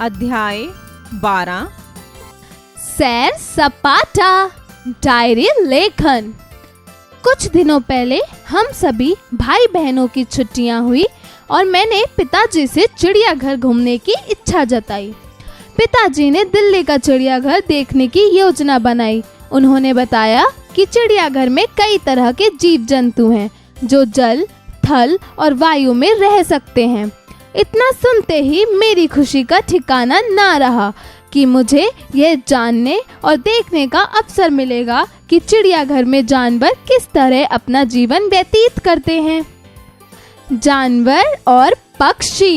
अध्याय 12 सैर सपाटा डायरी लेखन। कुछ दिनों पहले हम सभी भाई बहनों की छुट्टियां हुई और मैंने पिताजी से चिड़ियाघर घूमने की इच्छा जताई। पिताजी ने दिल्ली का चिड़ियाघर देखने की योजना बनाई। उन्होंने बताया कि चिड़ियाघर में कई तरह के जीव जंतु हैं जो जल, थल और वायु में रह सकते हैं। इतना सुनते ही मेरी खुशी का ठिकाना ना रहा कि मुझे यह जानने और देखने का अवसर मिलेगा कि चिड़ियाघर में जानवर किस तरह अपना जीवन व्यतीत करते हैं। जानवर और पक्षी।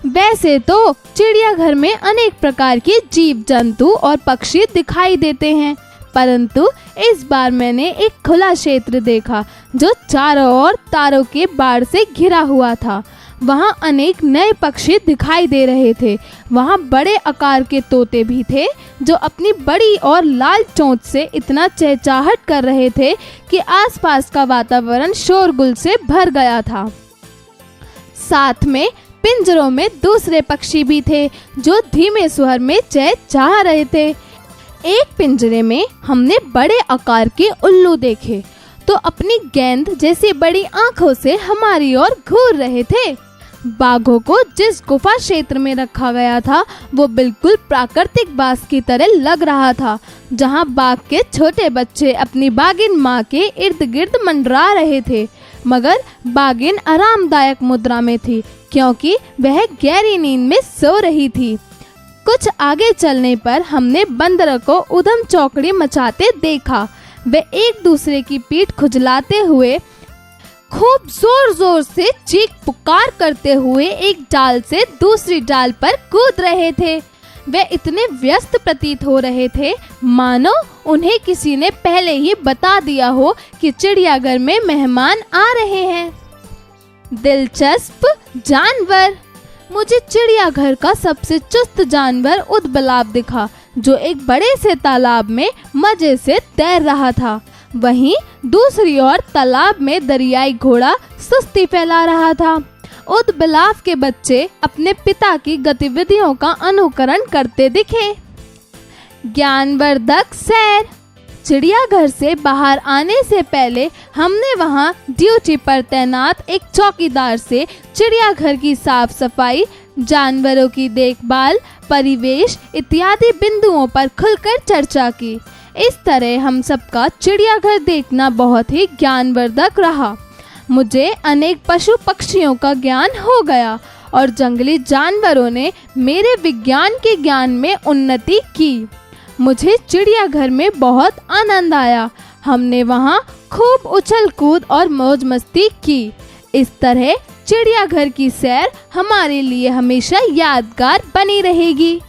वैसे तो चिड़ियाघर में अनेक प्रकार के जीव जंतु और पक्षी दिखाई देते हैं, परंतु इस बार मैंने एक खुला क्षेत्र देखा जो चारों ओर तारों के बाढ़ से घिरा हुआ था। वहाँ अनेक नए पक्षी दिखाई दे रहे थे। वहाँ बड़े आकार के तोते भी थे जो अपनी बड़ी और लाल चोंच से इतना चहचहाट कर रहे थे कि आसपास का वातावरण शोरगुल से भर गया था। साथ में पिंजरों में दूसरे पक्षी भी थे जो धीमे स्वर में चहचहा रहे थे। एक पिंजरे में हमने बड़े आकार के उल्लू देखे तो अपनी गेंद जैसी बड़ी आंखों से हमारी ओर घूर रहे थे। बाघों को जिस गुफा क्षेत्र में रखा गया था वो बिल्कुल प्राकृतिक बास की तरह लग रहा था, जहां बाघ के छोटे बच्चे अपनी बाघिन माँ के इर्द गिर्द मंडरा रहे थे। मगर बाघिन आरामदायक मुद्रा में थी क्योंकि वह गहरी नींद में सो रही थी। कुछ आगे चलने पर हमने बंदर को उधम चौकड़ी मचाते देखा। वे एक दूसरे की पीठ खुजलाते हुए खूब जोर जोर से चीख पुकार करते हुए एक डाल से दूसरी डाल पर कूद रहे थे। वे इतने व्यस्त प्रतीत हो रहे थे मानो उन्हें किसी ने पहले ही बता दिया हो कि चिड़ियाघर में मेहमान आ रहे हैं। दिलचस्प जानवर। मुझे चिड़ियाघर का सबसे चुस्त जानवर ऊदबिलाव दिखा जो एक बड़े से तालाब में मजे से तैर रहा था। वहीं दूसरी ओर तालाब में दरियाई घोड़ा सुस्ती फैला रहा था। ऊदबिलाव के बच्चे अपने पिता की गतिविधियों का अनुकरण करते दिखे। ज्ञानवर्धक सैर। चिड़ियाघर से बाहर आने से पहले हमने वहां ड्यूटी पर तैनात एक चौकीदार से चिड़ियाघर की साफ सफाई, जानवरों की देखभाल, परिवेश इत्यादि बिंदुओं पर खुलकर चर्चा की। इस तरह हम सबका चिड़ियाघर देखना बहुत ही ज्ञानवर्धक रहा। मुझे अनेक पशु पक्षियों का ज्ञान हो गया और जंगली जानवरों ने मेरे विज्ञान के ज्ञान में उन्नति की। मुझे चिड़ियाघर में बहुत आनंद आया। हमने वहाँ खूब उछल कूद और मौज मस्ती की। इस तरह चिड़ियाघर की सैर हमारे लिए हमेशा यादगार बनी रहेगी।